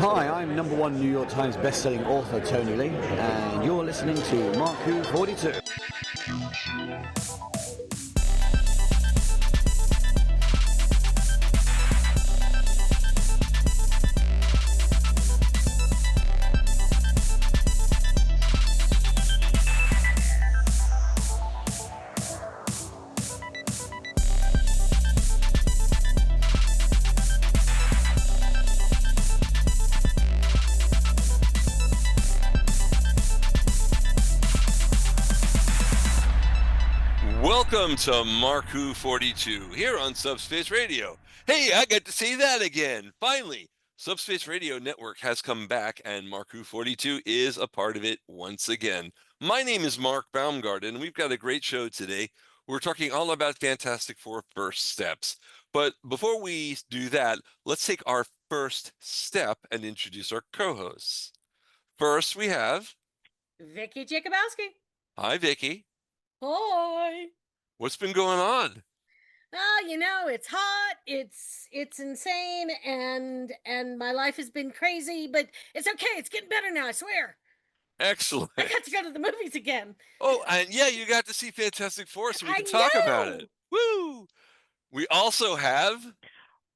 Hi, I'm #1 New York Times best-selling author Tony Lee, and you're listening to Mark 42. Welcome to Mark 42 here on Subspace Radio. Hey, I get to see that again. Finally, Subspace Radio Network has come back and Mark 42 is a part of it once again. My name is Mark Baumgarten and we've got a great show today. We're talking all about Fantastic Four first steps. But before we do that, let's take our first step and introduce our co-hosts. First, we have Vicky Jakubowski. Hi, Vicky. Hi. What's been going on? It's hot, it's insane, and my life has been crazy, but it's okay. It's getting better now, I swear. Excellent. I got to go to the movies again. Oh, and yeah, you got to see Fantastic Four, so we can talk about it. Woo! We also have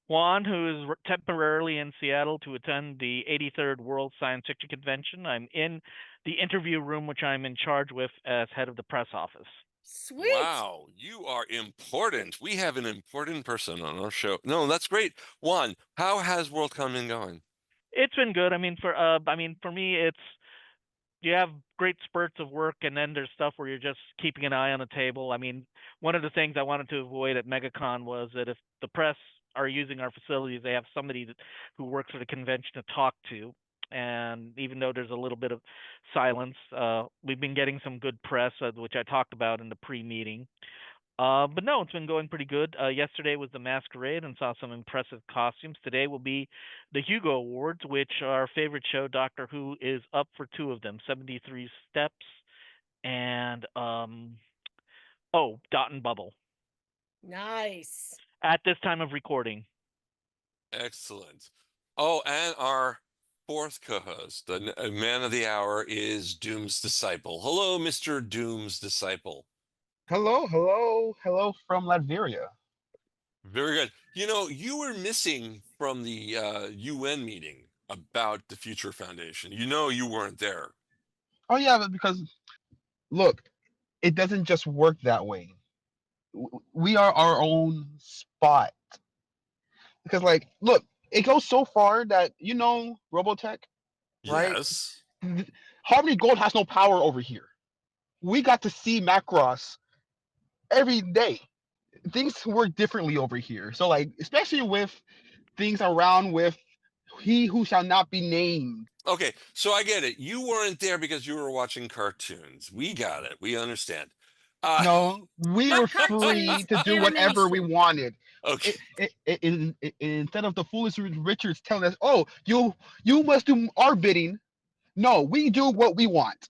Juan, who is temporarily in Seattle to attend the 83rd World Science Fiction Convention. I'm in the interview room, which I'm in charge with as head of the press office. Sweet. Wow, you are important. We have an important person on our show. No, that's great. Juan, how has WorldCon been going? It's been good. For me, it's you have great spurts of work, and then there's stuff where you're just keeping an eye on the table. I mean, one of the things I wanted to avoid at MegaCon was that if the press are using our facilities, they have somebody who works for the convention to talk to. And even though there's a little bit of silence, we've been getting some good press, which I talked about in the pre-meeting. But no, it's been going pretty good. Yesterday was the masquerade and saw some impressive costumes. Today will be the Hugo Awards, which our favorite show, Doctor Who, is up for two of them, 73 Steps and Dot and Bubble. Nice. At this time of recording. Excellent. Oh, and our fourth co-host, the man of the hour, is Doom's Disciple. Hello, Mr. Doom's Disciple. Hello from Latveria. Very good. You know, you were missing from the UN meeting about the Future Foundation. You know, you weren't there. Oh yeah, but because look, it doesn't just work that way. We are our own spot. Because look, it goes so far that Robotech, right? Yes. Harmony Gold has no power over here. We got to see Macross every day. Things work differently over here. So especially with things around with he who shall not be named. Okay, so I get it. You weren't there because you were watching cartoons. We got it. We understand. No, we were free to do whatever we wanted. Okay. Instead of the foolish Richards telling us, "Oh, you must do our bidding," no, we do what we want.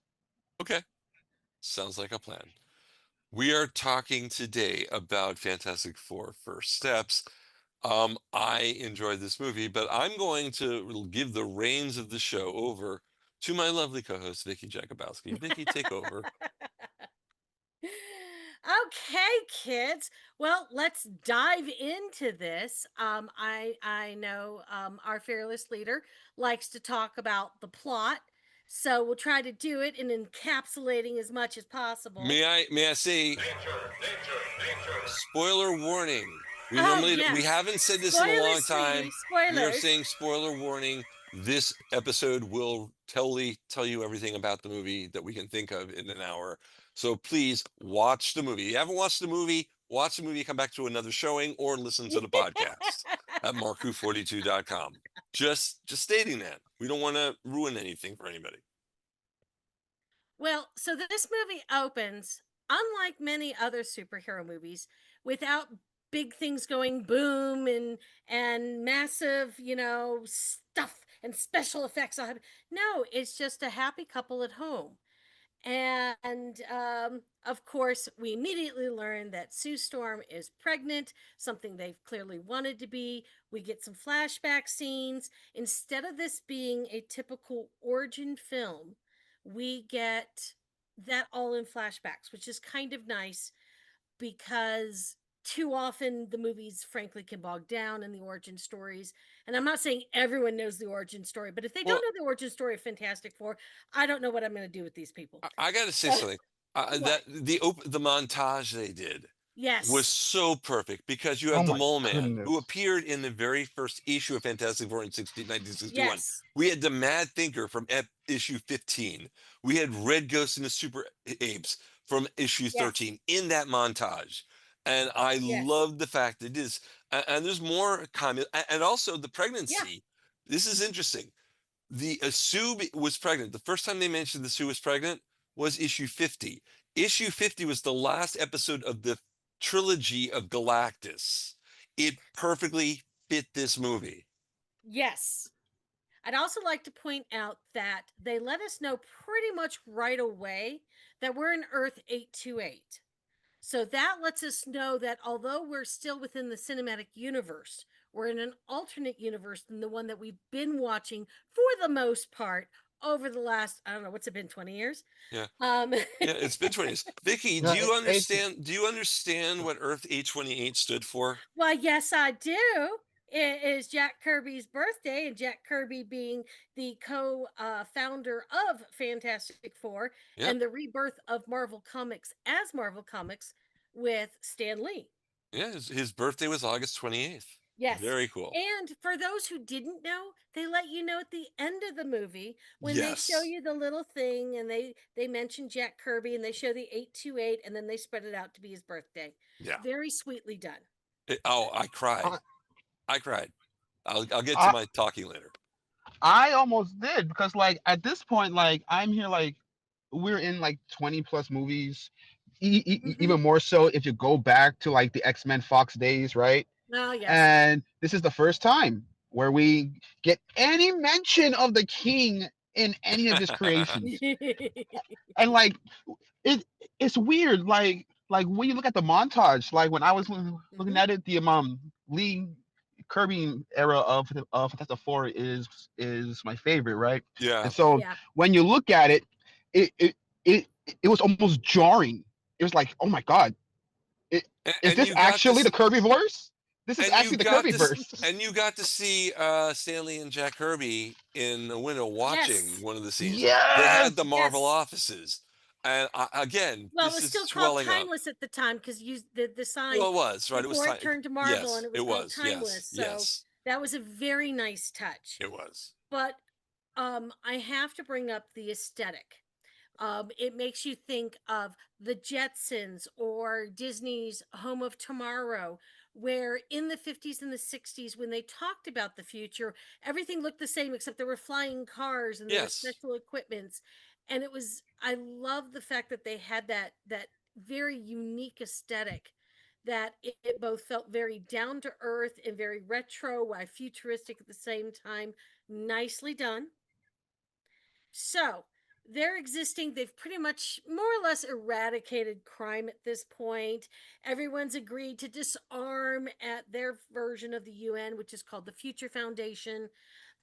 Okay, sounds like a plan. We are talking today about Fantastic Four First Steps. I enjoyed this movie, but I'm going to give the reins of the show over to my lovely co-host, Vicky Jakubowski. Vicky, take over. Okay, kids. Well, let's dive into this. I know our fearless leader likes to talk about the plot, so we'll try to do it in encapsulating as much as possible. May I say, nature. Spoiler warning. We haven't said this in a long time. Spoilers. We are saying spoiler warning. This episode will tell you everything about the movie that we can think of in an hour. So please watch the movie. If you haven't watched the movie, watch the movie, come back to another showing, or listen to the podcast at marku42.com. Just stating that. We don't want to ruin anything for anybody. Well, so this movie opens, unlike many other superhero movies, without big things going boom and massive, stuff and special effects. No, it's just a happy couple at home. And of course, we immediately learn that Sue Storm is pregnant, something they've clearly wanted to be. We get some flashback scenes. Instead of this being a typical origin film, we get that all in flashbacks, which is kind of nice because too often the movies frankly can bog down in the origin stories. And I'm not saying everyone knows the origin story, but if they don't Well, know the origin story of Fantastic Four, I don't know what I'm going to do with these people. I got to say So, something. what? That the montage they did was Yes. so perfect because you Oh have the my Mole Man who goodness. appeared in the very first issue of Fantastic Four in 1961. Yes. We had the Mad Thinker from issue 15. We had Red Ghost and the Super Apes from issue Yes. 13 in that montage. And I Yes. love the fact that it is, and there's more comment, and also the Yeah. pregnancy. This is interesting. The Sue was pregnant. The first time they mentioned the Sue was pregnant was issue 50. Issue 50 was the last episode of the trilogy of Galactus. It perfectly fit this movie. Yes. I'd also like to point out that they let us know pretty much right away that we're in Earth 828. So that lets us know that although we're still within the cinematic universe, we're in an alternate universe than the one that we've been watching for the most part over the last, I don't know, what's it been, 20 years? Yeah. Um, Yeah, it's been 20 years. Vicky, No, do you understand what Earth 828 stood for? Well, yes, I do. It is Jack Kirby's birthday, and Jack Kirby being the co-founder of Fantastic Four Yep. and the rebirth of Marvel Comics as Marvel Comics with Stan Lee. Yeah, his birthday was August 28th. Yes. Very cool. And for those who didn't know, they let you know at the end of the movie when they show Yes. you the little thing and they mention Jack Kirby and they show the 828 and then they spread it out to be his birthday. Yeah. Very sweetly done. Oh, I cried. I, I cried. I'll get to I my talking later. I almost did because like at this point, like I'm here, like we're in like 20 plus movies, Mhm. even more so if you go back to like the X-Men Fox days, right? Oh, yes. And this is the first time where we get any mention of the king in any of his creations. And like it it's weird, like when you look at the montage, like when I was looking Mhm. at it, the Lee Kirby era of Fantastic Four is my favorite, right? Yeah. And so Yeah. when you look at it, it it it, it was almost jarring. It was like, oh my god, is And this you got actually the this, Kirby verse? This is and you actually the got Kirby this, verse. and you got to see Stanley and Jack Kirby in the window watching Yes. one of the scenes. They had Yes. the Marvel Yes. offices, and again, Well, it this was is still called swelling up. Timeless at the time because you the sign Well, it was right. It was before it time. turned to Marvel and Yes, it it was called was. Yes, Timeless. So yes, that was a very nice touch. it was. But I have to bring up the aesthetic. It makes you think of the Jetsons or Disney's Home of Tomorrow, where in the 50s and the 60s, when they talked about the future, everything looked the same except there were flying cars and there were Yes. special equipments. And it was, I love the fact that they had that very unique aesthetic that it both felt very down to earth and very retro while futuristic at the same time. Nicely done. So they're existing. They've pretty much more or less eradicated crime at this point. Everyone's agreed to disarm at their version of the UN, which is called the Future Foundation.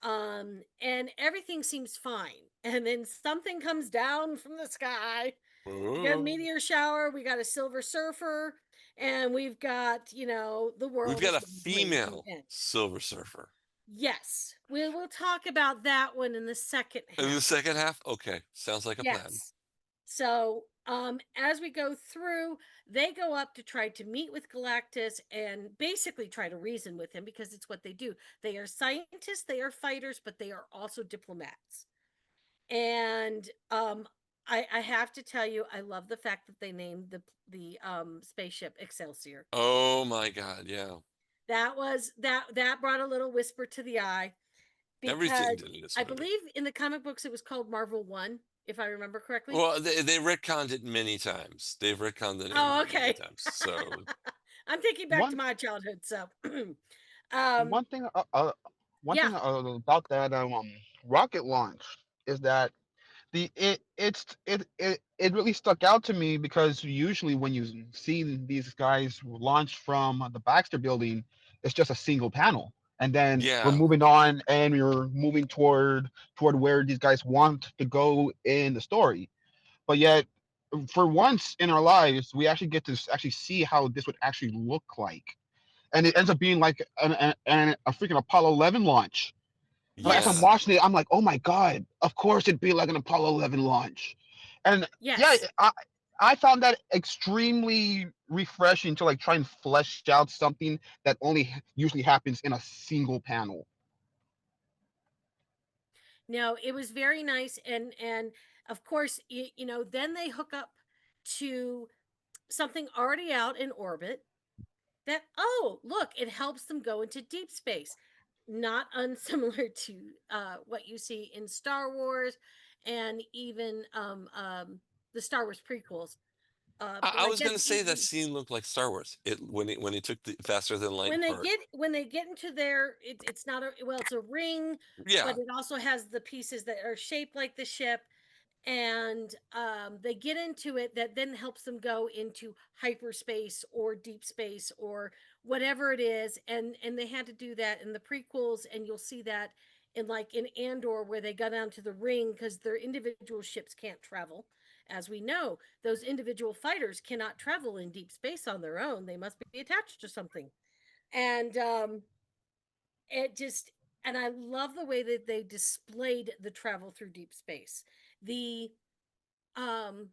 And everything seems fine. And then something comes down from the sky. We got a Ooh. meteor shower, we got a silver surfer, and we've got, the We've world got is a going to female end. Silver Surfer Yes, we will talk about that one in the second in the half. second half. Okay, sounds like a plan. Yes. So, as we go through, they go up to try to meet with Galactus and basically try to reason with him because it's what they do. They are scientists, they are fighters, but they are also diplomats. And I have to tell you, I love the fact that they named the spaceship Excelsior. Oh my God, yeah. That brought a little whisper to the eye Everything because did in this I movie. believe in the comic books it was called Marvel 1, if I remember correctly. Well, they retconned it many times. They've retconned the name of Oh, it many okay. times. So I'm thinking back to One my childhood, so um one thing one yeah. thing about that rocket launch is that It really stuck out to me because usually when you see these guys launch from the Baxter building, it's just a single panel, and then we're Yeah. moving on and we're moving toward where these guys want to go in the story. But yet, for once in our lives, we actually get to actually see how this would actually look like, and it ends up being like a freaking Apollo 11 launch. Like as I'm Yeah. watching it, I'm like, oh my god, of course it'd be like an Apollo 11 launch, and yeah, Yes. I found that extremely refreshing to like try and flesh out something that only usually happens in a single panel. No, it was very nice, and of course, then they hook up to something already out in orbit. That, oh look, it helps them go into deep space, not unsimilar to what you see in Star Wars, and even the Star Wars prequels. I But I was guess gonna say that even scene looked like Star Wars. It when he took the faster than light part. when they get into their, it's not a, well, it's a ring, Yeah. but it also has the pieces that are shaped like the ship, and they get into it, that then helps them go into hyperspace or deep space or whatever it is, and they had to do that in the prequels, and you'll see that in Andor, where they got down to the ring because their individual ships can't travel. As we know, those individual fighters cannot travel in deep space on their own. They must be attached to something. And it just, and I love the way that they displayed the travel through deep space. The um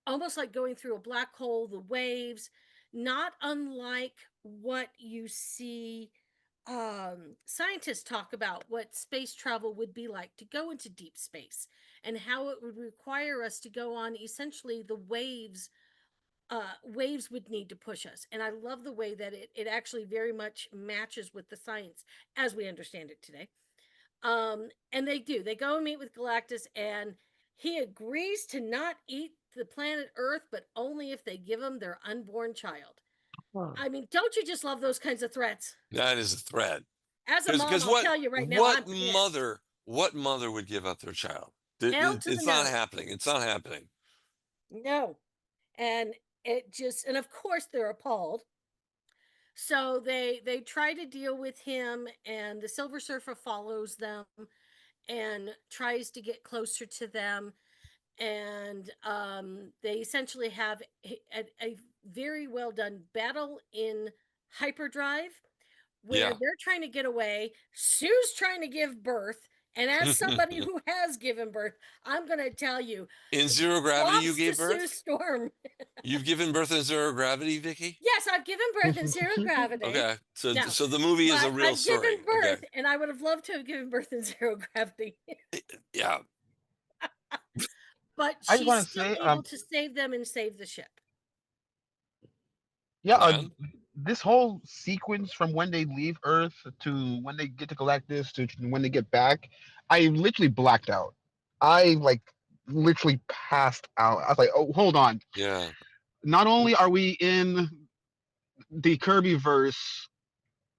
almost like going through a black hole, the waves, not unlike what you see scientists talk about what space travel would be like to go into deep space, and how it would require us to go on essentially the waves would need to push us. And I love the way that it actually very much matches with the science as we understand it today. And they go and meet with Galactus, and he agrees to not eat the planet Earth, but only if they give him their unborn child. I mean, don't you just love those kinds of threats? That is a threat. As a mom, Because I'll tell you right now, I'm pissed. what mother would give up their child? Hell to the It's not no. happening. It's not happening. No. And it just, and of course they're appalled. So they try to deal with him, and the Silver Surfer follows them and tries to get closer to them, and they essentially have a very well done battle in hyperdrive, where Yeah. they're trying to get away. Sue's trying to give birth, and as somebody who has given birth, I'm going to tell you, In zero gravity, you props to gave Sue birth? Storm. You've given birth in zero gravity, Vicky? Yes, I've given birth in zero gravity. Okay. So No, so the movie is a but real I've given story. Okay. birth, and I would have loved to have given birth in zero gravity. Yeah. But I just she's want to still say, able to save them and save the ship. yeah, And this whole sequence from when they leave Earth to when they get to Galactus to when they get back, I literally blacked out. I like literally passed out. I was like, oh, hold on. yeah. Not only are we in the Kirby verse,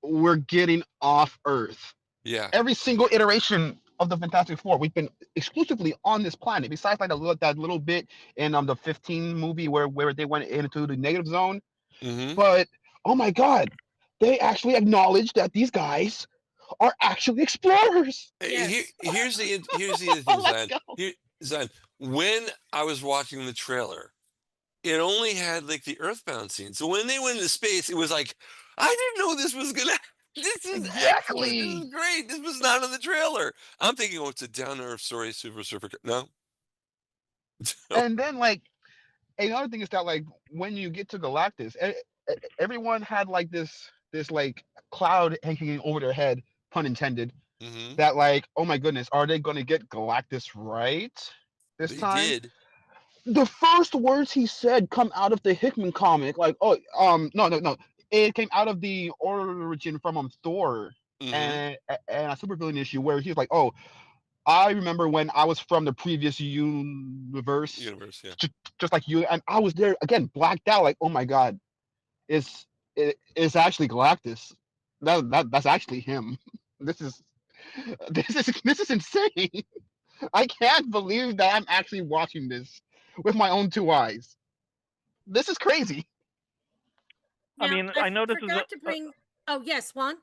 we're getting off Earth. Yeah. Every single iteration of the Fantastic Four, we've been exclusively on this planet. Besides like that little bit in the 15 movie where they went into the negative zone. Mm-hmm. But oh my god, they actually acknowledge that these guys are actually explorers. Yes. Here's the other thing, Let's Zion. go. Zion, when I was watching the trailer, it only had like the Earthbound scene. So when they went into space, it was like, I didn't know this was gonna. This is excellent. This Exactly. is great. This was not in the trailer. I'm thinking, oh, it's a down to earth story, Super Surfer. No. And then like another thing is that like when you get to Galactus, everyone had like this like cloud hanging over their head, pun intended. Mm-hmm. That like, oh my goodness, are they going to get Galactus right this They time? did. The first words he said come out of the Hickman comic, like, oh, no, it came out of the origin from Thor Mm-hmm. and a supervillain issue where he's like, oh, I remember when I was from the previous universe, Universe, yeah. just like you, and I was there again, blacked out, like, oh my god, it's actually Galactus. That's actually him. This is this is insane. I can't believe that I'm actually watching this with my own two eyes. This is crazy. I Now, mean, I I know this is forgot to bring. Oh, yes, Juan.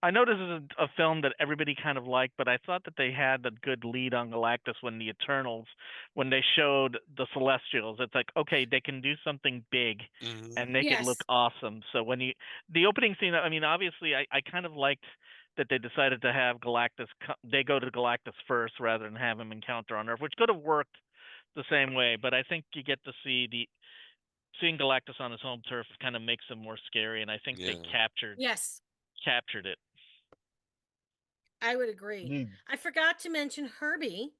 I know this is a film that everybody kind of liked, but I thought that they had a good lead on Galactus when the Eternals, when they showed the Celestials. It's like, okay, they can do something big and make it look Yes. awesome. So when the opening scene, I mean, obviously, I kind of liked that they decided to have Galactus, they go to Galactus first rather than have him encounter on Earth, which could have worked the same way. But I think you get to see seeing Galactus on his home turf kind of makes him more scary, and I think they Yeah. Yes, captured it. I would agree. Dude, I forgot to mention Herbie,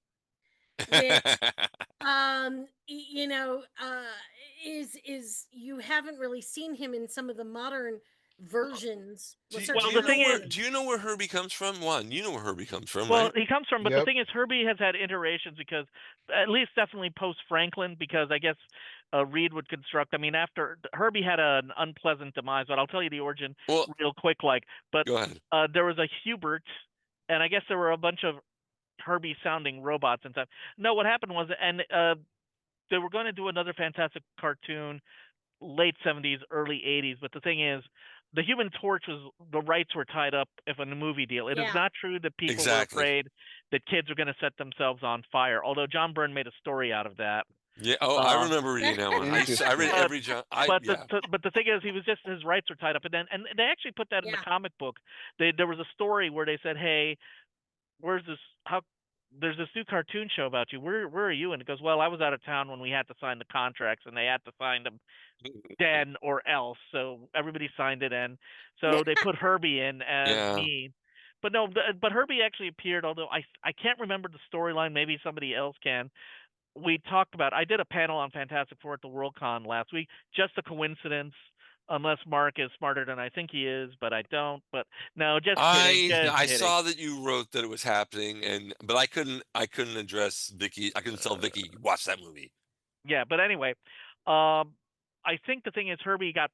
which you know, is you haven't really seen him in some of the modern versions. Well, do, Well, do certainly you the not know thing the is, where 80s. do you know where Herbie comes from? Juan, you know where Herbie comes from, well, right? he comes from, but the yep. thing is, Herbie has had iterations because, at least definitely post Franklin, because I guess Reed would construct. I mean, after Herbie had an unpleasant demise, but I'll tell you the origin Well, real quick. But go ahead. there was a Hubert, and I guess there were a bunch of Herbie sounding robots and stuff. No, what happened was, and they were going to do another Fantastic cartoon late 70s, early 80s. But the thing is, the Human Torch the rights were tied up if in a movie deal. It is Yeah. not true that people were Exactly. afraid that kids are going to set themselves on fire. Although John Byrne made a story out of that. Yeah. Oh, I Uh, remember reading that one. I read Interesting. but every John. Yeah. but the thing is, he was just his rights were tied up, and they actually put that in the Yeah. comic book. There was a story where they said, "Hey, where's this? How there's this new cartoon show about you. Where are you?" And it goes, "Well, I was out of town when we had to sign the contracts, and they had to sign them then or else." So everybody signed it, and so they put Herbie in as Yeah. me. But no, but Herbie actually appeared. Although I can't remember the storyline. Maybe somebody else can. We talked about. I did a panel on Fantastic Four at the Worldcon last week. Just a coincidence. Unless Mark is smarter than I think he is, but I don't. But no, just kidding, just I kidding. saw that you wrote that it was happening, but I couldn't address Vicky. I couldn't tell Vicky watch that movie. Yeah, but anyway, um, I think the thing is Herbie got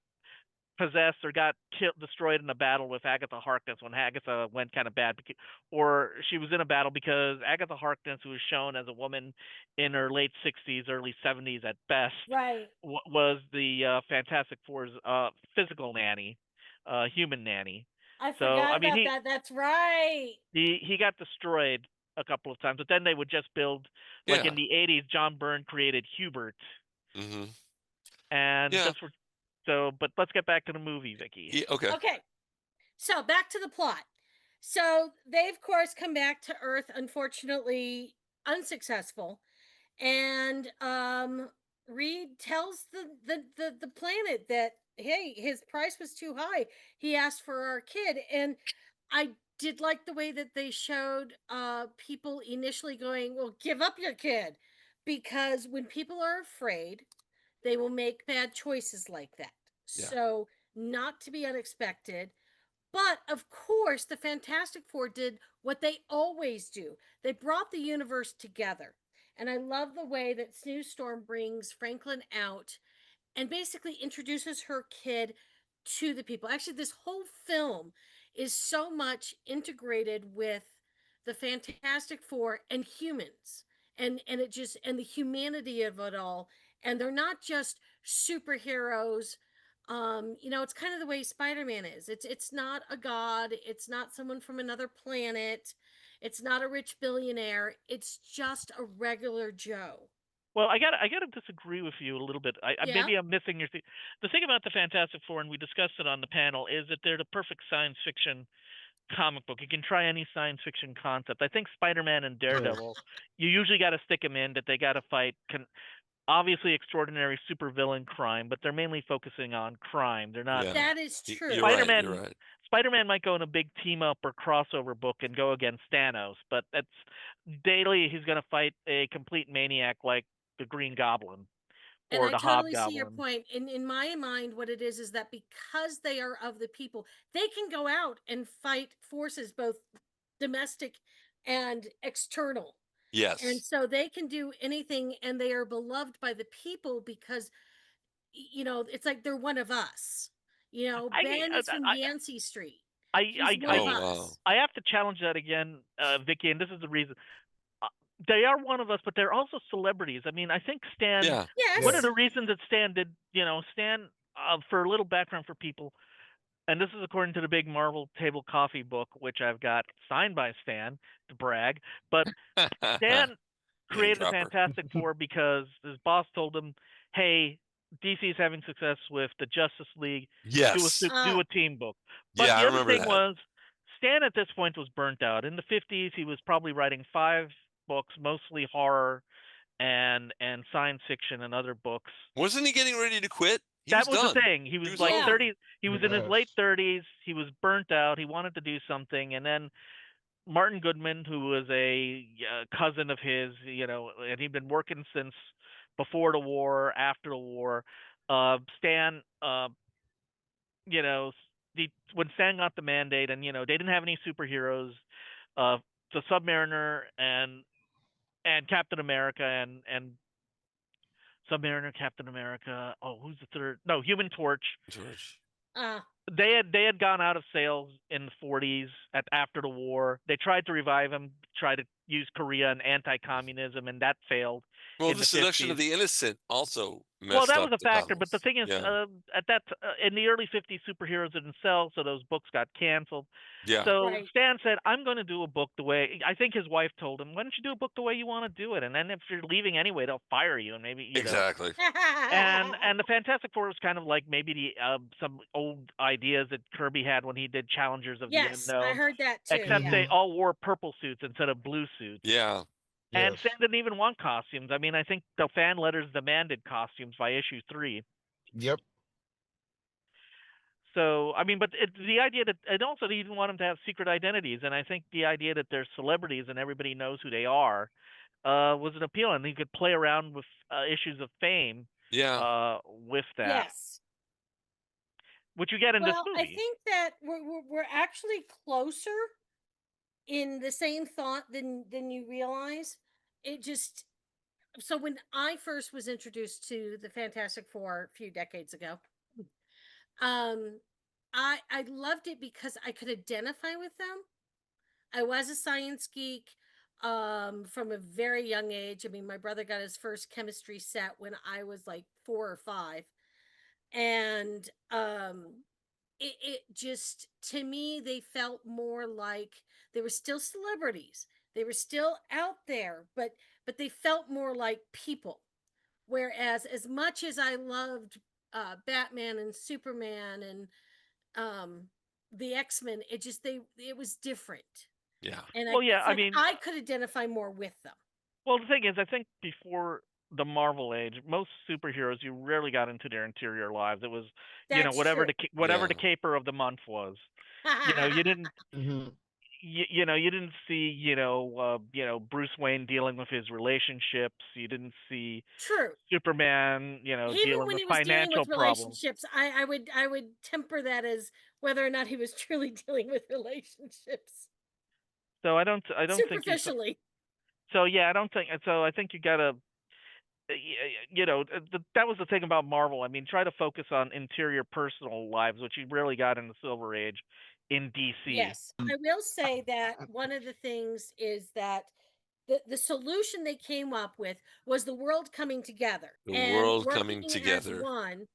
possessed or got destroyed in a battle with Agatha Harkness when Agatha went kind of bad, or she was in a battle because Agatha Harkness, who was shown as a woman in her late 60s, early 70s at best, Right. was the Fantastic Four's physical nanny, human nanny. I So forgot I mean, about that. That's right. he got destroyed a couple of times, but then they would just build like Yeah. in the 80s. John Byrne created Hubert, Hmm. and Yeah. that's where. So, but let's get back to the movie, Vicky. Yeah. Okay. Okay. So back to the plot. So they, of course, come back to Earth, unfortunately unsuccessful, and Reed tells the planet that, hey, his price was too high. He asked for our kid, and I did like the way that they showed people initially going, well, give up your kid, because when people are afraid, they will make bad choices like that. Yeah. So, not to be unexpected. But of course, the Fantastic Four did what they always do. They brought the universe together. And I love the way that Snoo Storm brings Franklin out and basically introduces her kid to the people. Actually, this whole film is so much integrated with the Fantastic Four and humans. And it just, and the humanity of it all. And they're not just superheroes. It's kind of the way Spider-Man is. It's not a god, it's not someone from another planet, it's not a rich billionaire, it's just a regular Joe. Well, I gotta disagree with you a little bit. Yeah. Maybe I'm missing your thing. The thing about the Fantastic Four, and we discussed it on the panel, is that they're the perfect science fiction comic book. You can try any science fiction concept. I think Spider-Man and True. Daredevil, you usually got to stick them in that they got to fight. Obviously, extraordinary supervillain crime, but they're mainly focusing on crime. They're not. Yeah. That is You're true. right. You're Spider-Man. right. Spider-Man might go in a big team up or crossover book and go against Thanos, but that's daily he's going to fight a complete maniac like the Green Goblin And or I the totally see your Hobgoblin. point. In my mind, what it is that because they are of the people, they can go out and fight forces both domestic and external. And Yes. so they can do anything, and they are beloved by the people because it's like they're one of us. I Ben is from I Yancey Street. I He's I one I of Oh wow. us. I have to challenge that again, Vicky, and this is the reason. they are one of us, but they're also celebrities. I mean, I think Stan. Yeah. Yes. One of the reasons that Stan did, Stan, for a little background for people, and this is according to the big Marvel Table Coffee book, which I've got signed by Stan to brag. But Stan created the dropper. Fantastic Four because his boss told him, "Hey, DC is having success with the Justice League. Yes. Do a team book." But Yeah, I the other remember thing that. was, Stan at this point was burnt out. In the 50s, he was probably writing 5 books, mostly horror and science fiction and other books. Wasn't he getting ready to quit? He That was was done. the thing. He was like over. 30. He was in his late Yes. 30s. He was burnt out. He wanted to do something, and then Martin Goodman, who was a cousin of his, and he'd been working since before the war, after the war. Stan, when Stan got the mandate, and they didn't have any superheroes, the Submariner and Captain America and Submariner, Captain America. Oh, who's the third? No, Human Torch. George. They had gone out of sales in the 40s after the war. They tried to revive them, try to use Korea and anti-communism, and that failed. Well, in the seduction 50s. of the innocent also messed Well, that up was a the factor, but the comics. thing is, Yeah. in the early 50s, superheroes didn't sell, so those books got canceled. Yeah. So Right. Stan said, "I'm going to do a book the way." I think his wife told him, "Why don't you do a book the way you want to do it? And then if you're leaving anyway, they'll fire you, and maybe Exactly. And the Fantastic Four was kind of like maybe the some old ideas that Kirby had when he did Challengers of Yes, the I Unknown, heard that too. except Yeah. they all wore purple suits instead of blue suits. Yeah. And Yes. Stan didn't even want costumes. I mean, I think the fan letters demanded costumes by issue 3. Yep. So, I mean, but the idea that, and also he didn't want them to have secret identities. And I think the idea that they're celebrities and everybody knows who they are was an appeal. And he could play around with issues of fame Yeah. with that, Yes. which you get in this Well, movie. I think that we're actually closer in the same thought than you realize. It just so when I first was introduced to the Fantastic Four a few decades ago, I loved it because I could identify with them. I was a science geek from a very young age. I mean, my brother got his first chemistry set when I was like 4 or 5. And it just, to me, they felt more like they were still celebrities. They were still out there, but they felt more like people. Whereas as much as I loved Batman and Superman and the X-Men, it was different. Yeah. And Well, yeah, I like mean- I could identify more with them. Well, the thing is, I think before the Marvel age, most superheroes, you rarely got into their interior lives. It was, That's whatever true. whatever the Yeah. caper of the month was. You didn't. Hmm. You didn't see Bruce Wayne dealing with his relationships. You didn't see True. Superman Even dealing when with he was dealing financial with problems. relationships, I would temper that as whether or not he was truly dealing with relationships. So I don't think you. Superficially. So yeah, I don't think so. I think you gotta. That was the thing about Marvel. I mean, try to focus on interior personal lives, which you rarely got in the Silver Age in DC. Yes. I will say that one of the things is that the solution they came up with was the world coming together. The and world working coming as together. one,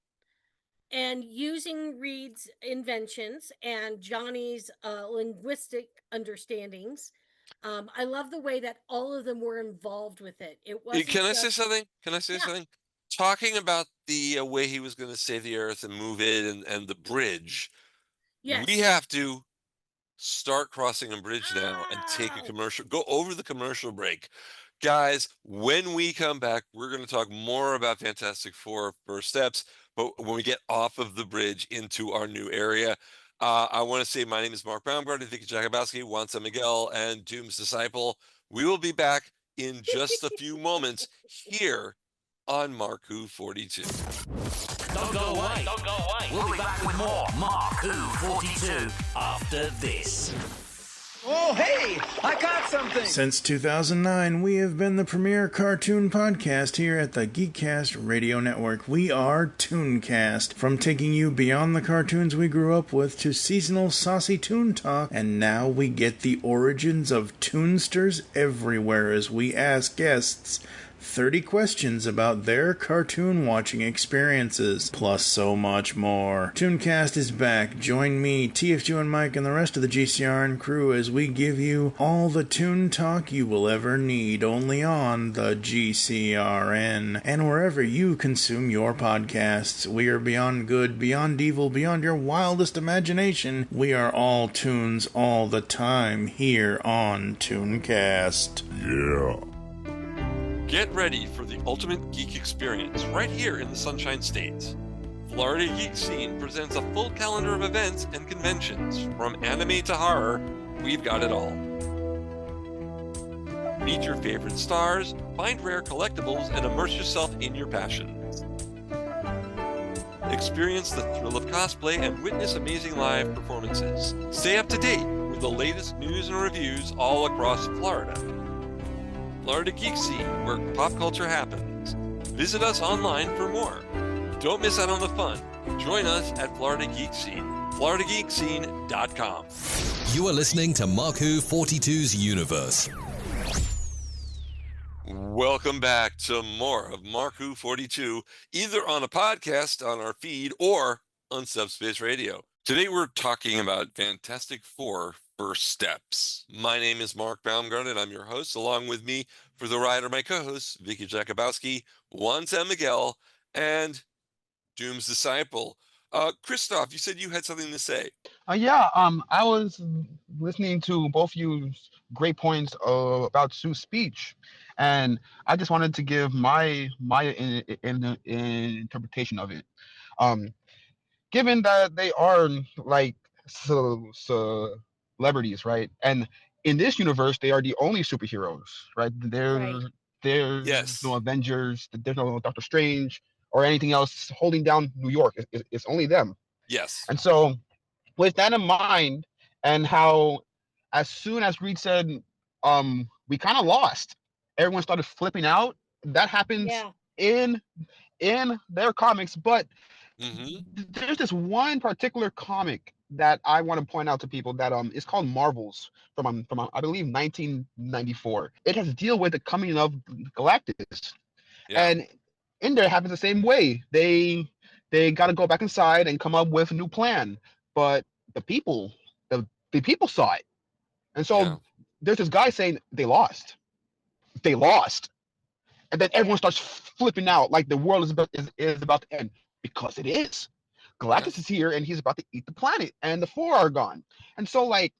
and using Reed's inventions and Johnny's linguistic understandings. I love the way that all of them were involved with it. It wasn't Can I say just- something? Can I say Yeah. something? Talking about the way he was going to save the earth and move it and the bridge. Yes. We have to start crossing a bridge now and take a Oh. commercial. Go over the commercial break. Guys, when we come back, we're going to talk more about Fantastic Four first steps, but when we get off of the bridge into our new area, I want to say my name is Mark Baumgarten, Vicky Jakubowski, Juan Sanmiguel, and Doom's Disciple. We will be back in just a few moments here on Mark Who 42. Don't go away. Don't go away. We'll be back with more Mark Who 42 after this. Oh, hey, I caught something. Since 2009, we have been the premier cartoon podcast here at the Geekcast Radio Network. We are Tooncast. From taking you beyond the cartoons we grew up with to seasonal saucy toon talk, and now we get the origins of toonsters everywhere as we ask guests 30 questions about their cartoon watching experiences, plus so much more. Tooncast is back. Join me, TFG and Mike, and the rest of the GCRN crew as we give you all the toon talk you will ever need, only on the GCRN, and wherever you consume your podcasts. We are beyond good, beyond evil, beyond your wildest imagination. We are all tunes all the time here on Tooncast. Yeah. Get ready for the ultimate geek experience right here in the Sunshine State. Florida Geek Scene presents a full calendar of events and conventions. From anime to horror, we've got it all. Meet your favorite stars, find rare collectibles, and immerse yourself in your passions. Experience the thrill of cosplay and witness amazing live performances. Stay up to date with the latest news and reviews all across Florida. Florida Geek Scene, where pop culture happens. Visit us online for more. Don't miss out on the fun. Join us at Florida Geek Scene, floridageekscene.com. You are listening to Mark Who 42's Universe. Welcome back to more of Mark Who 42, either on a podcast on our feed or on Subspace Radio. Today we're talking about Fantastic Four First Steps. My name is Mark Baumgarten, and I'm your host. Along with me for the ride are my co-hosts, Vicky Jakubowski, Juan Sanmiguel, and Doom's Disciple. Christoph, you said you had something to say. I was listening to both you's great points about Sue's speech, and I just wanted to give my interpretation of it. Given that they are like celebrities, right? And in this universe, they are the only superheroes, right? There's Yes. no Avengers, there's no Doctor Strange or anything else holding down New York. It's only them. Yes. And so, with that in mind, and how as soon as Reed said, we kind of lost, everyone started flipping out. That happens in their comics, but there's this one particular comic that I want to point out to people that is called Marvels from I believe 1994. It has to deal with the coming of Galactus, and in there it happens the same way. They got to go back inside and come up with a new plan, but the people saw it, and so there's this guy saying they lost, and then everyone starts flipping out like the world is about to end. Because it is. Galactus is here and he's about to eat the planet, and the four are gone. And so like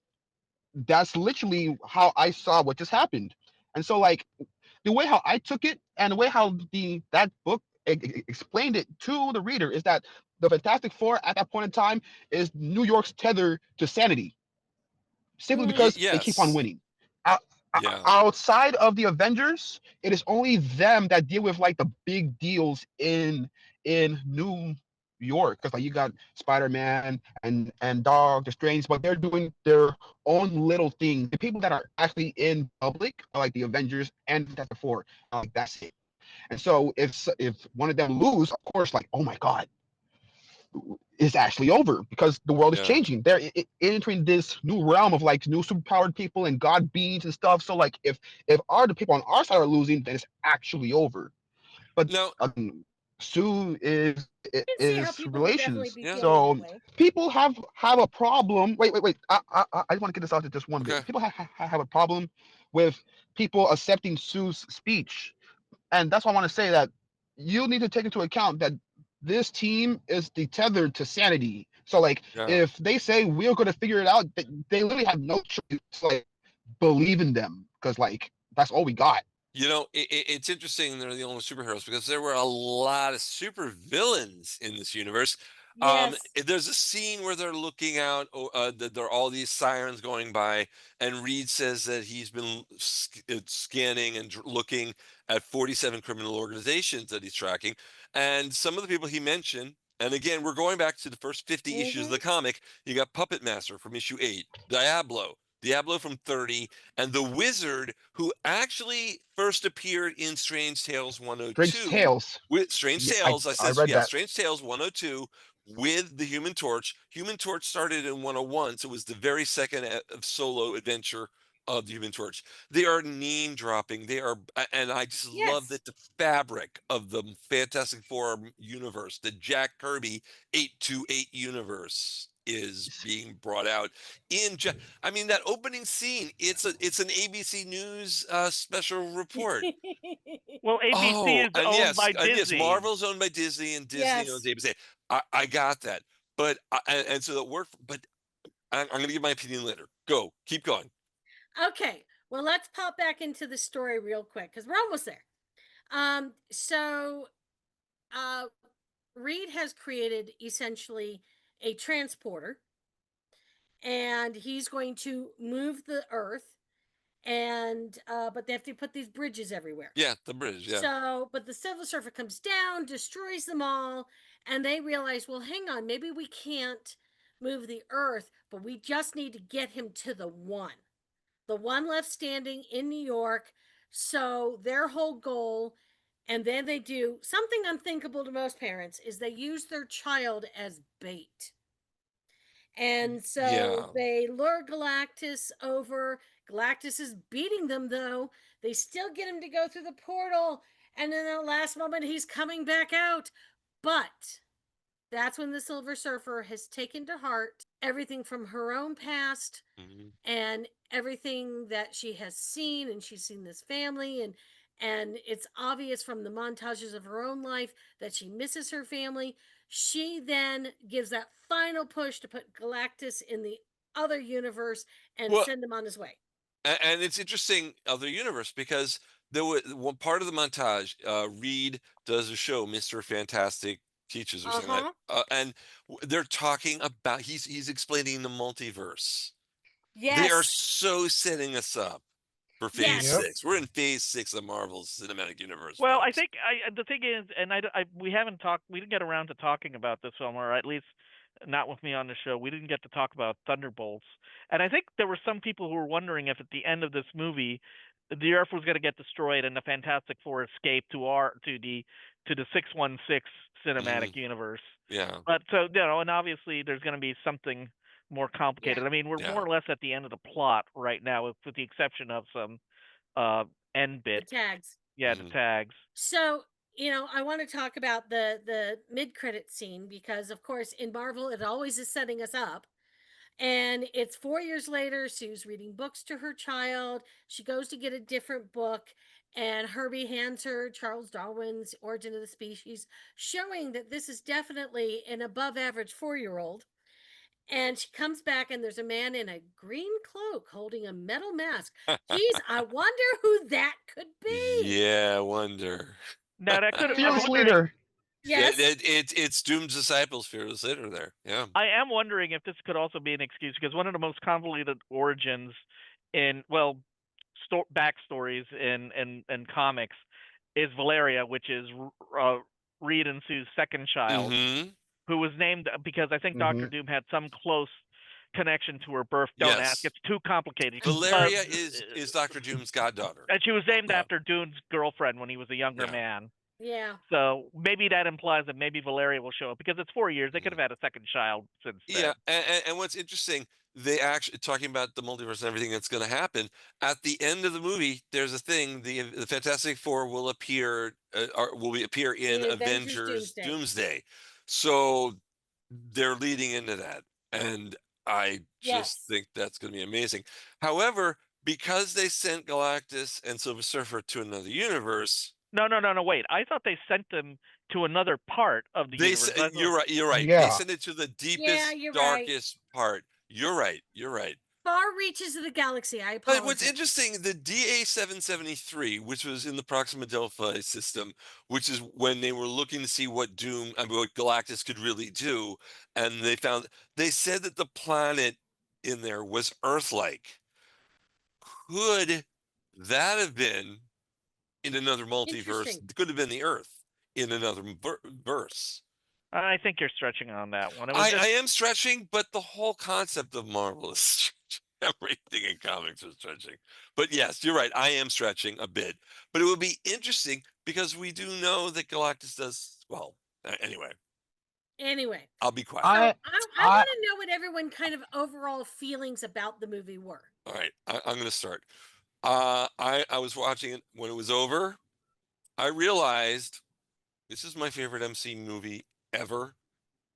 that's literally how I saw what just happened. And so like the way how I took it and the way how that book explained it to the reader is that the Fantastic Four at that point in time is New York's tether to sanity. Simply because they keep on winning. Outside of the Avengers, it is only them that deal with like the big deals in New York, because like you got Spider-Man and Doctor Strange, but they're doing their own little thing. The people that are actually in public are like the Avengers and Fantastic Four. That's it. And so if one of them lose, of course, like, oh my God, it's actually over because the world is changing. They're entering this new realm of like new superpowered people and god beings and stuff. So like if the people on our side are losing, then it's actually over. But no. Sue is relations. So people have a problem. Wait. I want to get this out to just one bit. People have a problem with people accepting Sue's speech. And that's why I want to say that you need to take into account that this team is tethered to sanity. So like if they say we're going to figure it out, they literally have no choice to like believe in them, because like that's all we got. You know, it's interesting they're the only superheroes because there were a lot of super villains in this universe. There's a scene where they're looking out, there are all these sirens going by, and Reed says that he's been scanning and looking at 47 criminal organizations that he's tracking. And some of the people he mentioned, and again, we're going back to the first 50 issues of the comic. You got Puppet Master from issue 8, Diablo, Diablo from 30, and the wizard who actually first appeared in Strange Tales 102. Strange Tales. With Strange Yeah, Tales, I read that. Strange Tales 102 with the Human Torch. Human Torch started in 101, so it was the very second solo adventure of the Human Torch. They are name dropping. They are, and I just love Yes. that the fabric of the Fantastic Four universe, the Jack Kirby 828 universe, is being brought out in. I mean, that opening scene. It's an ABC News special report. Well, ABC Oh, is owned by and yes, Disney. Marvel's owned by Disney, and Disney owns Yes. ABC. I got that, but and so that worked. But I'm going to give my opinion later. Go, keep going. Okay. Well, let's pop back into the story real quick because we're almost there. So Reed has created essentially a transporter, and he's going to move the Earth, and but they have to put these bridges everywhere. Yeah, the bridge. Yeah. So, but the Silver Surfer comes down, destroys them all, and they realize, well, hang on, maybe we can't move the Earth, but we just need to get him to the one left standing in New York. So their whole goal, and then they do something unthinkable to most parents, is they use their child as bait. And so they lure Galactus over. Galactus is beating them, though. They still get him to go through the portal. And in the last moment, he's coming back out. But that's when the Silver Surfer has taken to heart everything from her own past and everything that she has seen. And she's seen this family. And it's obvious from the montages of her own life that she misses her family. She then gives that final push to put Galactus in the other universe and send him on his way. And it's interesting, other universe, because there was one part of the montage. Reed does a show, Mr. Fantastic Teaches, or something like and they're talking about he's explaining the multiverse. Yes. They are so setting us up for phase 6. We're in phase 6 of Marvel's cinematic universe. Well, folks. I think the thing is, and we didn't get around to talking about this film, or at least not with me on the show. We didn't get to talk about Thunderbolts, and I think there were some people who were wondering if at the end of this movie, the Earth was going to get destroyed and the Fantastic Four escape to the 616 cinematic universe. Yeah. But so and obviously there's going to be something more complicated. I mean, we're more or less at the end of the plot right now, with the exception of some end bits. The tags. Yeah, the tags. So, I want to talk about the mid-credit scene because, of course, in Marvel, it always is setting us up. And it's 4 years later. Sue's reading books to her child. She goes to get a different book, and Herbie hands her Charles Darwin's Origin of the Species, showing that this is definitely an above-average 4-year-old. And she comes back, and there's a man in a green cloak holding a metal mask. Geez, I wonder who that could be. Yeah, I wonder. Now that could Fearless leader. Yes. It's Doom's disciples, Fearless Leader there. Yeah. I am wondering if this could also be an excuse, because one of the most convoluted origins in, backstories in comics is Valeria, which is Reed and Sue's second child, who was named because I think Dr. Doom had some close connection to her birth. Don't ask; it's too complicated. Valeria is Dr. Doom's goddaughter, and she was named after Doom's girlfriend when he was a younger man. Yeah. So maybe that implies that maybe Valeria will show up, because it's 4 years. They could have had a second child since then. Yeah, and what's interesting, they actually talking about the multiverse and everything that's going to happen at the end of the movie. There's a thing: the Fantastic Four will appear in Avengers Doomsday. So they're leading into that, and I just think that's going to be amazing. However, because they sent Galactus and Silver Surfer to another universe. No, wait. I thought they sent them to another part of the universe. You're right. Yeah. They sent it to the deepest, darkest part. You're right. Far reaches of the galaxy. I apologize. But what's interesting, the DA-773, which was in the Proxima Delphi system, which is when they were looking to see what Galactus could really do, and they said that the planet in there was Earth-like. Could that have been in another multiverse? It could have been the Earth in another verse. I think you're stretching on that one. I am stretching, but the whole concept of Marvel is everything in comics is stretching. But yes, you're right. I am stretching a bit. But it would be interesting because we do know that Galactus does well. Anyway, Anyway, I'll be quiet. so I I want to know what everyone kind of overall feelings about the movie were. All right, I'm going to start. I was watching it when it was over. I realized this is my favorite MC movie ever.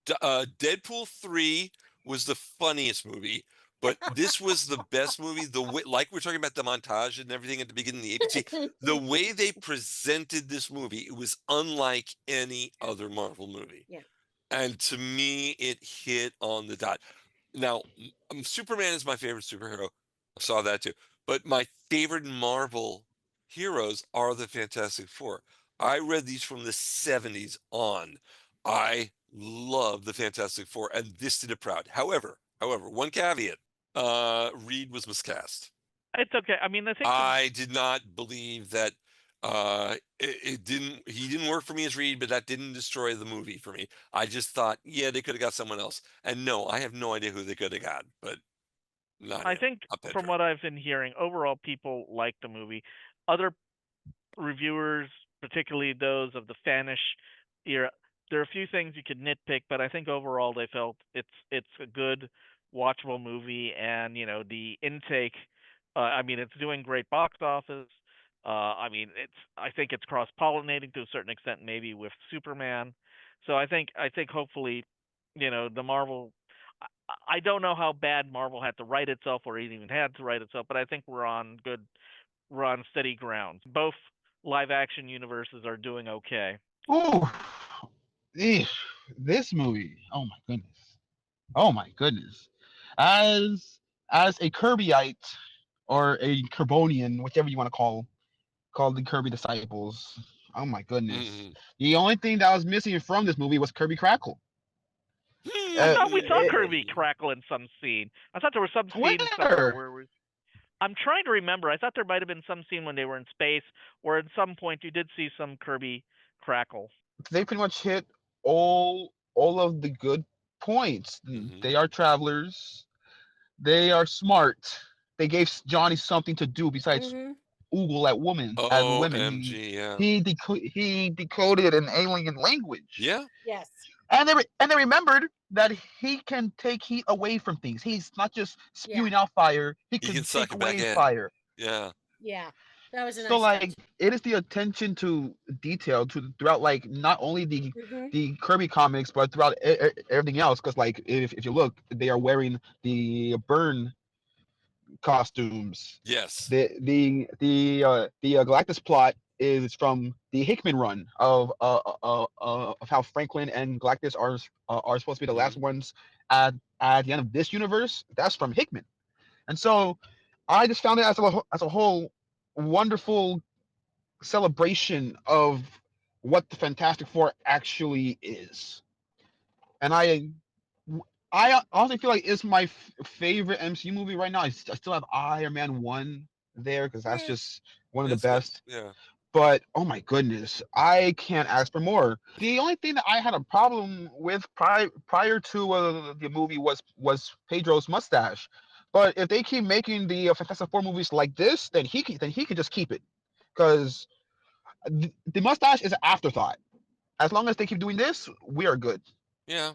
Deadpool 3 was the funniest movie, but this was the best movie. The way, like we're talking about the montage and everything at the beginning of the APC, the way they presented this movie, it was unlike any other Marvel movie. Yeah. And to me, it hit on the dot. Now, Superman is my favorite superhero. I saw that too. But my favorite Marvel heroes are the Fantastic Four. I read these from the 70s on. I love the Fantastic Four, and this did it proud. However, one caveat: Reed was miscast. It's okay. I mean, I think I did not believe that. It didn't. He didn't work for me as Reed, but that didn't destroy the movie for me. I just thought, yeah, they could have got someone else. And no, I have no idea who they could have got, but not I him. think Not from Pedro. what I've been hearing, overall people like the movie. Other reviewers, particularly those of the Fanish era, there are a few things you could nitpick, but I think overall they felt it's a good watchable movie, and the intake. I mean, it's doing great box office. I mean, I think it's cross pollinating to a certain extent, maybe with Superman. So I think hopefully, the Marvel. I don't know how bad Marvel had to write itself, or it even had to write itself, but I think we're on steady ground. Both live action universes are doing okay. ooh, this movie. Oh my goodness. Oh my goodness. As a Kirbyite or a Kerbonian, whichever you want to call the Kirby disciples. Oh my goodness. Mhm. The only thing that was missing from this movie was Kirby Crackle. I Uh, thought we saw eh, Kirby crackle in some scene. I thought there was some scene somewhere where? where I'm trying to remember. I thought there might have been some scene when they were in space, or at some point you did see some Kirby crackle. They pretty much hit all of the good points. Mhm. They are travelers. They are smart. They gave Johnny something to do besides Mm-hmm. oogle at women. OMG, yeah. He decoded an alien language. Yeah. Yes. And they remembered that he can take heat away from things. He's not just spewing out fire. He He can can suck take it back away in. fire. Yeah. Yeah. That was a So nice touch. it is the attention to detail throughout not only Mm-hmm. the Kirby comics but throughout everything else. Because if you look, they are wearing the burn costumes. Yes. The Galactus plot is from the Hickman run of how Franklin and Galactus are supposed to be the last ones at the end of this universe. That's from Hickman, and so I just found it as a whole wonderful celebration of what the Fantastic Four actually is, and I honestly feel like it's my favorite MCU movie right now. I still have Iron Man 1 there because that's just one of the That's good. best. Yeah. But oh my goodness, I can't ask for more. The only thing that I had a problem with prior to the movie was Pedro's mustache. But if they keep making the Fantastic Four movies like this, then he could just keep it, because the mustache is an afterthought. As long as they keep doing this, we are good. Yeah.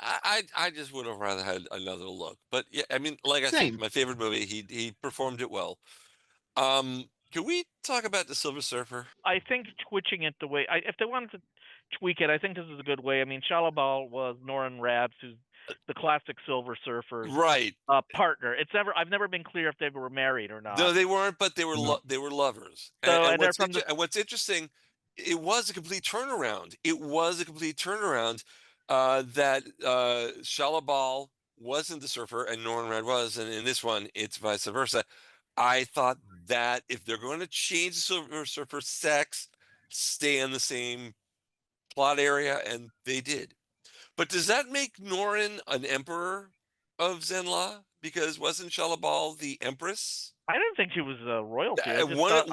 I just would have rather had another look. But yeah, I mean, like I said, Same. my favorite movie, he performed it well. Can we talk about the Silver Surfer? I think twitching it the way if they wanted to tweak it, I think this is a good way. I mean, Shalabal was Noran Rads, who's the classic Silver Surfer's Right. partner. I've never been clear if they were married or not. No, they weren't, but they were No. they were lovers. So, and they're what's from the and what's interesting, it was a complete turnaround. It was a complete turnaround. That Shalabal wasn't the surfer and Norman Red was, and in this one, it's vice versa. I thought that if they're going to change the Silver Surfer sex, stay in the same plot area, and they did. But does that make Norin an emperor of Zenla? Because wasn't Shalabal the empress? I didn't think she was royalty. I just One thought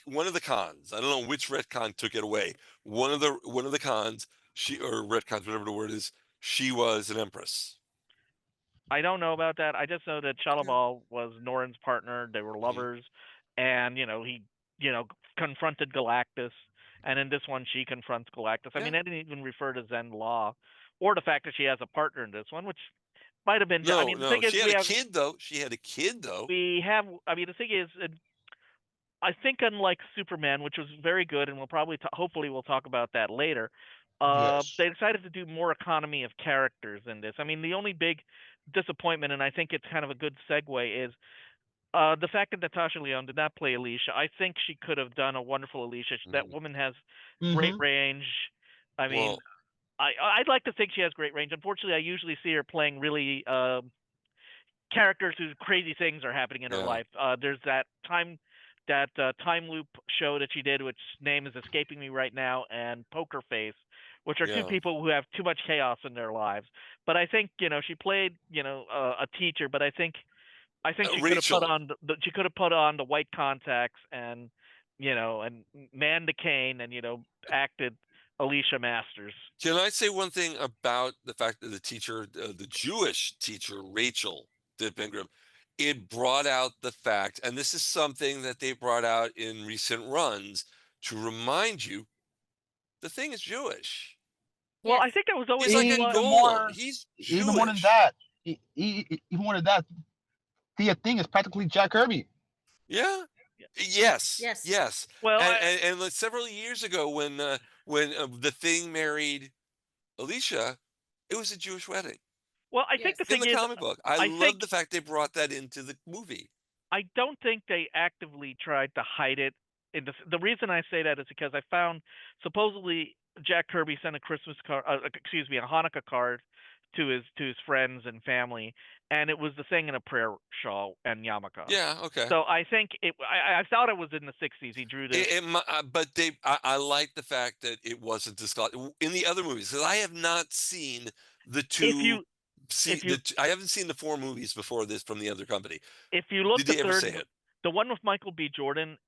one of the cons. I don't know which retcon took it away. One of the cons, she or retcons, whatever the word is, she was an empress. I don't know about that. I just know that Shalabal was Norin's partner. They were Mhm. lovers, and he confronted Galactus, and in this one she confronts Galactus. I Yeah. mean, I didn't even refer to Zen Law, or the fact that she has a partner in this one, which might have been. I No, mean, the no, thing is, she had a kid though. She had a kid though. we have. I mean, the thing is, I think unlike Superman, which was very good, and we'll probably hopefully we'll talk about that later. Yes. They decided to do more economy of characters in this. I mean, the only big disappointment, and I think it's kind of a good segue, is the fact that Natasha Lyonne did not play Alicia. I think she could have done a wonderful Alicia. That Mhm. woman has great Mm-hmm. range. I mean, Well, I'd like to think she has great range. Unfortunately, I usually see her playing really characters whose crazy things are happening in her yeah, life. There's that time loop show that she did, which name is escaping me right now, and Poker Face, which are two yeah. people who have too much chaos in their lives. But I think she played a teacher, but I think she could have put Rachel, on she could have put on the white contacts and and man the cane and acted Alicia Masters. can I say one thing about the fact that the teacher, the Jewish teacher, Rachel did Bingram? It brought out the fact, and this is something that they brought out in recent runs to remind you the thing is Jewish. Well, Yes. I think that was always He's like a Even golem. more, He's even more than Jewish. that, even more than that, the thing is practically Jack Kirby. Yeah. Yes. Yes. Yes. well, And like several years ago, when the thing married Alicia, it was a Jewish wedding I think the Yes. in thing the is, comic book. I I think love the fact they brought that into the movie. I don't think they actively tried to hide it. The reason I say that is because I found supposedly Jack Kirby sent a Christmas card, excuse me, a Hanukkah card to his friends and family, and it was the thing in a prayer shawl and yarmulke. Yeah. Okay. So I think I thought it was in the '60s. He drew this. But I like the fact that it wasn't discussed in the other movies because I have not seen the If two. you See, if you I haven't seen the 4 movies before this from the other company. if you look Did the they ever say third, it? the one with Michael B. Jordan,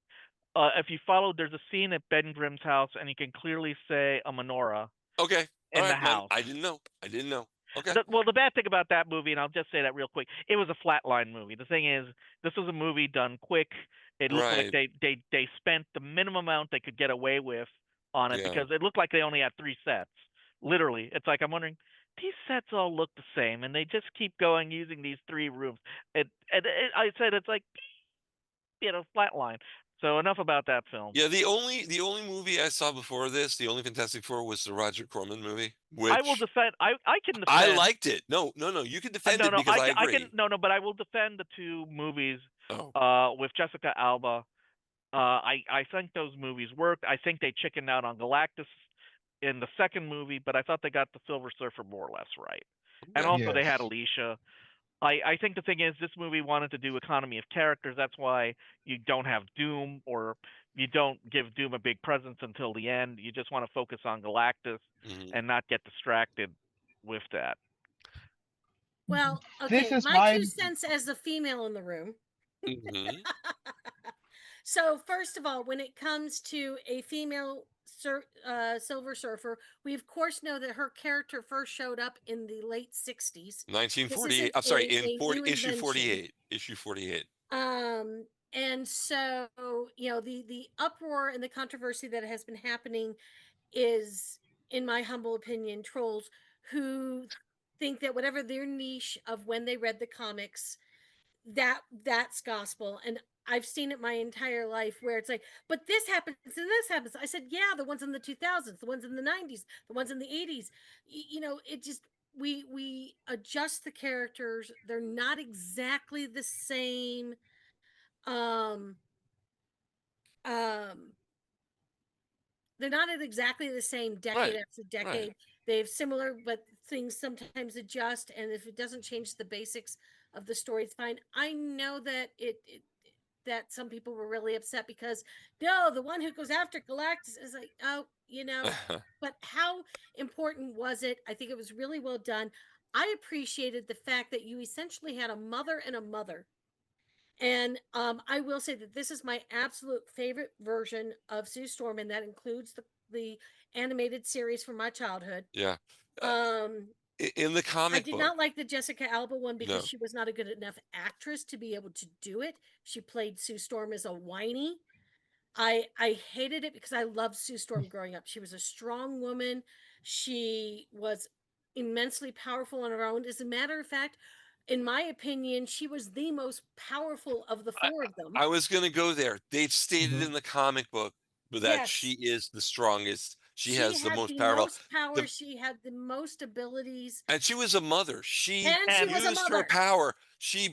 if you follow, there's a scene at Ben Grimm's house, and you can clearly say a menorah Okay. All in the right. house. I didn't know. I didn't know. Okay. The bad thing about that movie, and I'll just say that real quick, it was a flatline movie. The thing is, this was a movie done quick. It looked like Right. they spent the minimum amount they could get away with on it Yeah. because it looked like they only had 3 sets. Literally, it's like I'm wondering, these sets all look the same, and they just keep going using these 3 rooms. I said it's like flatline. So enough about that film. Yeah. The only movie I saw before this, the only Fantastic Four, was the Roger Corman movie, I will which defend. I can I defend. liked it. No, no, no. You can defend No, it no, because I I can agree. no, no, but I will defend the 2 movies Oh. with Jessica Alba. I think those movies worked. I think they chickened out on Galactus in the second movie, but I thought they got the Silver Surfer more or less right. And Okay. also they had Yes. Alicia. I think the thing is this movie wanted to do economy of characters. That's why you don't have Doom or you don't give Doom a big presence until the end. You just want to focus on Galactus Mhm. and not get distracted with that. Well, This okay. is My my 2 cents as the female in the room. Mhm. So first of all, when it comes to a female Silver Surfer, we of course know that her character first showed up in the late 60s. This 1948. isn't I'm sorry, in a 40 new issue invention. 48. Issue 48. And so the uproar and the controversy that has been happening is, in my humble opinion, trolls who think that whatever their niche of when they read the comics, that's gospel. And I've seen it my entire life where it's like, but this happens and this happens. I said, yeah, the ones in the 2000s, the ones in the 90s, the ones in the 80s. It just we adjust the characters. They're not exactly the same. Um, um, they're not at exactly the same decade Right. after Right. decade. They have similar, but things sometimes adjust. And if it doesn't change the basics of the story, it's fine. I know that that some people were really upset because no, the one who goes after Galactus is like, oh, but how important was it? I think it was really well done. I appreciated the fact that you essentially had a mother and a mother. And I will say that this is my absolute favorite version of Sue Storm, and that includes the animated series from my childhood. Yeah. Um, in the I comic did book. not like the Jessica Alba one because No. she was not a good enough actress to be able to do it. She played Sue Storm as a whiny. I hated it because I loved Sue Storm growing up. She was a strong woman. She was immensely powerful on her own. As a matter of fact, in my opinion, she was the most powerful of the four of them. I was going to go there. They've stated in the comic book that she Yes. is the strongest. She She has the had most the powerful. most power. The, She had the most abilities. and she was a mother. She And she And was a used her mother. power.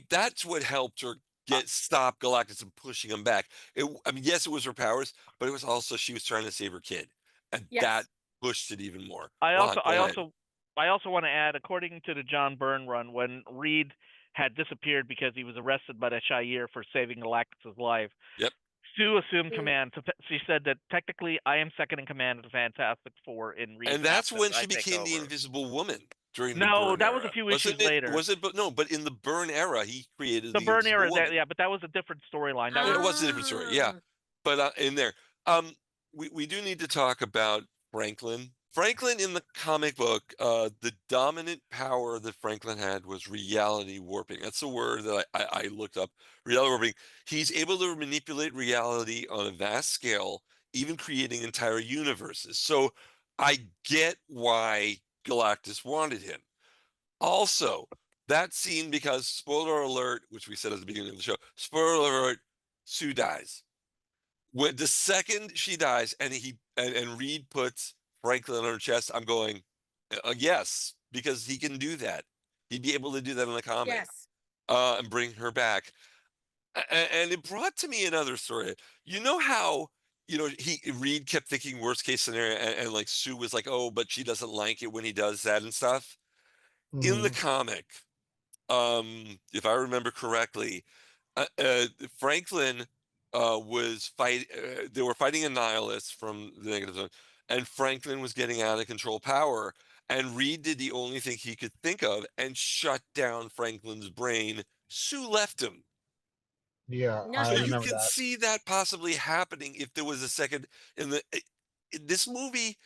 That's what helped her stop Galactus and pushing him back. I mean, yes, it was her powers, but it was also she was trying to save her kid, and that Yes. pushed it even more. I Ron, also go I ahead. also I also want to add, according to the John Byrne run, when Reed had disappeared because he was arrested by the Shire for saving Galactus's life, Yep. Sue assumed Mm. command. She said that technically I am second in command of the Fantastic Four in Reed's And that's absence. when I she take became the over. Invisible Woman during the No, Byrne that was a era. few Wasn't issues it? later. Was it? But no. But in the Byrne era, he created The the Byrne Invisible era, Woman. yeah, but that was a different storyline. That It was was a different story, yeah. But in there, we do need to talk about Franklin. Franklin in the comic book, the dominant power that Franklin had was reality warping. That's the word that I looked up. Reality warping. He's able to manipulate reality on a vast scale, even creating entire universes. So I get why Galactus wanted him. Also, that scene, because spoiler alert, which we said at the beginning of the show, spoiler alert, Sue dies. When the second she dies and Reed puts Franklin on her chest, I'm going, yes, because he can do that. He'd be able to do that in the comic, Yes. and bring her back. And it brought to me another story. You know how Reed kept thinking worst case scenario, and like Sue was like, oh, but she doesn't like it when he does that and stuff. In the comic, if I remember correctly, Franklin was they were fighting a nihilist from the negative zone, and Franklin was getting out of control power. And Reed did the only thing he could think of and shut down Franklin's brain. Sue left him. Yeah, No. I So you remember can that. see that possibly happening if there was a second in the. This movie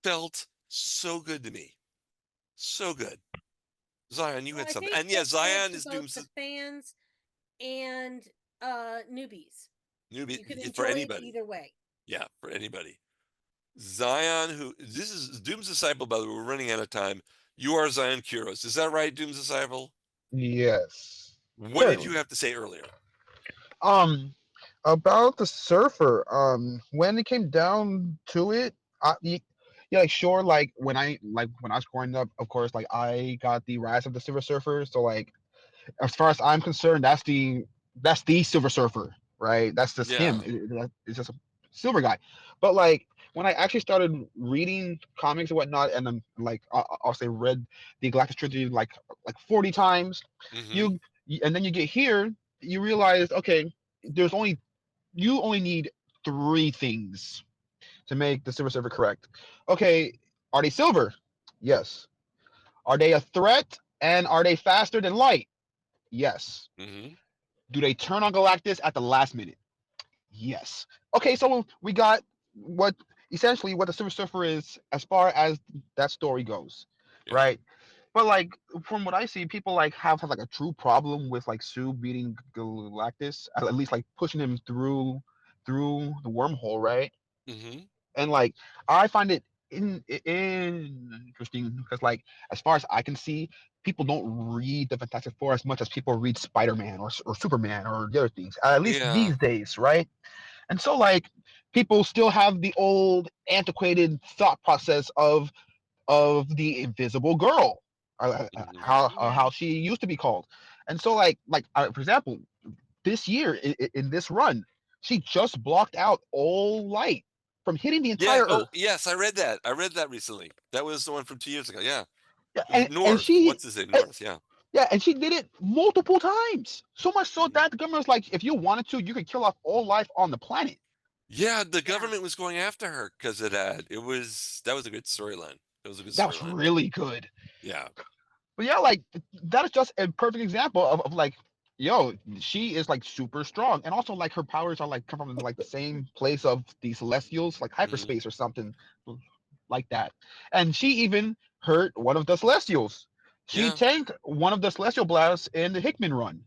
felt so good to me, so good. Zion, you Well, had I something, think and yeah, it's good Zion for is both Doom's the fans and newbies. newbie You can for enjoy it anybody. either way. Yeah, for anybody. Zion, who this is Doom's Disciple, by the way, we're running out of time. You are Zion Quiros. Is that right, Doom's Disciple? Yes, What did certainly. you have to say earlier? Um, about the surfer. When it came down to it, yeah, like sure, like when I was growing up, of course, like I got the Rise of the Silver Surfer. So like, as far as I'm concerned, that's the Silver Surfer, right? That's just Yeah. him. It's just a silver guy. But like when I actually started reading comics and whatnot, and then like I'll say read the Galactus trilogy like 40 times, Mm-hmm. and then you get here, you realize, okay, you only need three things to make the Silver Surfer correct. Okay, are they silver? Yes. Are they a threat? And are they faster than light? Yes. Mm-hmm. Do they turn on Galactus at the last minute? Yes. Okay, so we got what essentially what the Silver Surfer is as far as that story goes, Yeah. right? But like from what I see, people like have like a true problem with like Sue beating Galactus, at least like pushing him through the wormhole, right? Mm-hmm. And like I find it interesting because like as far as I can see, people don't read the Fantastic Four as much as people read Spider-Man or Superman or the other things, at least Yeah. these days, right? And so like people still have the old antiquated thought process of the Invisible Girl, Mm-hmm. how she used to be called. And so for example, this year in this run, she just blocked out all light from hitting the Yeah. entire Oh, Earth. yes, I read that. I read that recently. That was the one from 2 years ago. Yeah. Yeah, and North. she What's his name? North. Yeah. yeah, and she did it multiple times. So much so Mhm. that the government was like, if you wanted to, you could kill off all life on the planet. Yeah, the Yeah. government was going after her because of that. That was a good storyline. It was a good That was storyline. really good. Yeah. But yeah, like that is just a perfect example of like, yo, she is like super strong, and also like her powers are like come from like the same place of the Celestials, like Mm-hmm. hyperspace or something like that. And she even hurt one of the Celestials. She Yeah. tanked one of the Celestial blasts in the Hickman run.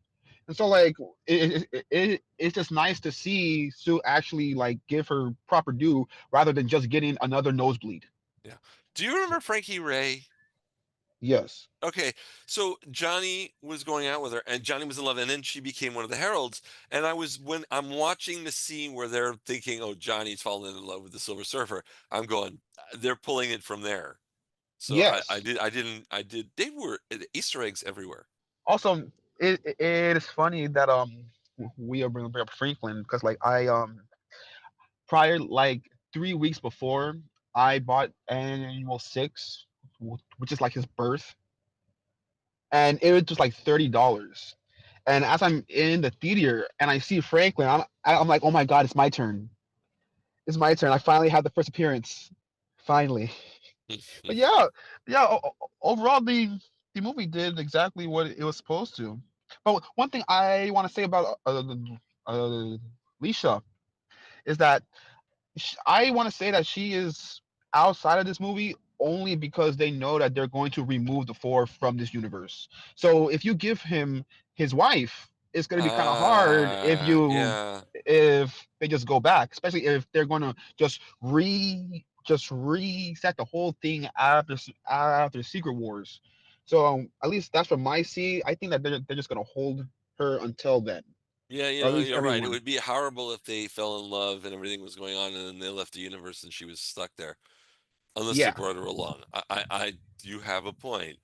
And so like it's just nice to see Sue actually like give her proper due rather than just getting another nosebleed. Yeah. Do you remember Frankie Ray? Yes. Okay, so Johnny was going out with her, and Johnny was in love, and then she became one of the heralds. And when I'm watching the scene where they're thinking, "Oh, Johnny's fallen in love with the Silver Surfer," I'm going, they're pulling it from there. So I Yes. did. They were Easter eggs everywhere. Also, it is funny that we are bringing up Franklin because like I prior like 3 weeks before I bought Annual 6, which is like his birth, and it was just like $30. And as I'm in the theater and I see Franklin, I'm like, oh my god, it's my turn. It's my turn. I finally had the first appearance. Finally. But yeah. Overall, the movie did exactly what it was supposed to. But one thing I want to say about Leisha is that I want to say that she is outside of this movie only because they know that they're going to remove the Four from this universe. So if you give him his wife, it's going to be kind of hard Yeah. if they just go back, especially if they're going to just reset the whole thing after Secret Wars. So at least that's from my see. I think that they're just going to hold her until then, Yeah, or at least you're right. It everyone. would be horrible if they fell in love and everything was going on, and then they left the universe and she was stuck there. Unless they Yeah. brought her along. You have a point.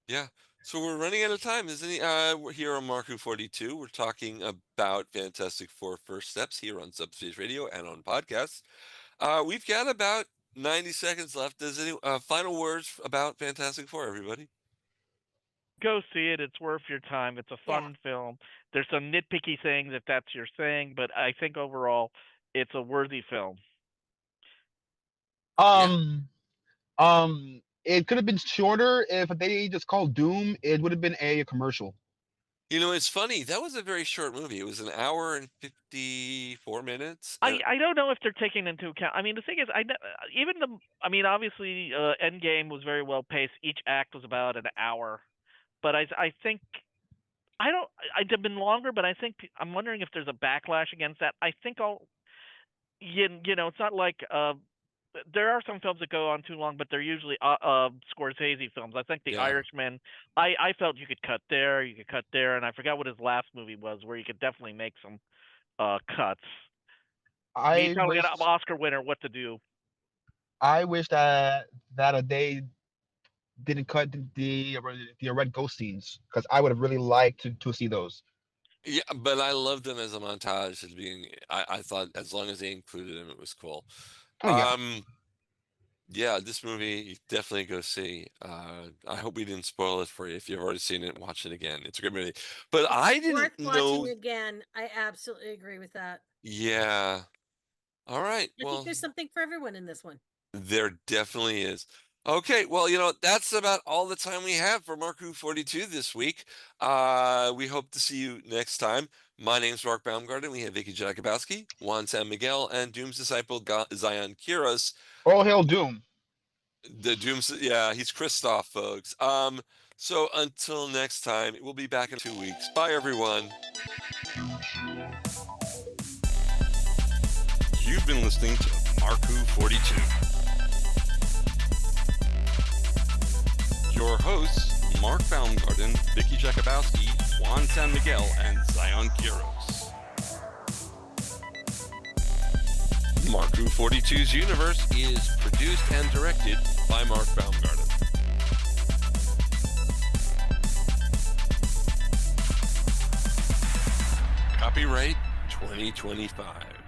Yeah. So we're running out of time. We're here on Marku 42. We're talking about Fantastic Four First Steps here on Subspace Radio and on podcasts. We've got about 90 seconds left. Does any final words about Fantastic Four, everybody? Go see it. It's worth your time. It's a fun film. There's some nitpicky things if that's your thing, but I think overall it's a worthy film. It could have been shorter if they just called Doom. It would have been a commercial. It's funny. That was a very short movie. It was an hour and 54 minutes. I don't know if they're taking into account. I mean, the thing is, obviously, Endgame was very well paced. Each act was about an hour, but I think I'd have been longer. But I think I'm wondering if there's a backlash against that. I think it's not like there are some films that go on too long, but they're usually Scorsese films. I think The Irishman, I felt you could cut there, and I forgot what his last movie was, where you could definitely make some cuts. Me telling an Oscar winner what to do. I wish that they didn't cut the Red Ghost scenes, because I would have really liked to see those. Yeah, but I loved them as a montage at the beginning. I thought as long as they included them, it was cool. Yeah, this movie you definitely go see. I hope we didn't spoil it for you. If you've already seen it, watch it again. It's a great movie. But I didn't know. Watching again. I absolutely agree with that. Yeah. All right. I think there's something for everyone in this one. There definitely is. Okay, well, that's about all the time we have for Marku 42 this week. We hope to see you next time. My name's Mark Baumgarten. We have Vicky Jakubowski, Juan Sanmiguel, and Doom's disciple Zion Quiros. All hail Doom. The Doom's, he's Christoph, folks. So until next time, we'll be back in 2 weeks. Bye, everyone. You've been listening to Marku 42. Your hosts, Mark Baumgarten, Vicky Jakubowski, Juan Sanmiguel, and Zion Quiros. Marku 42's universe is produced and directed by Mark Baumgarten. Copyright 2025.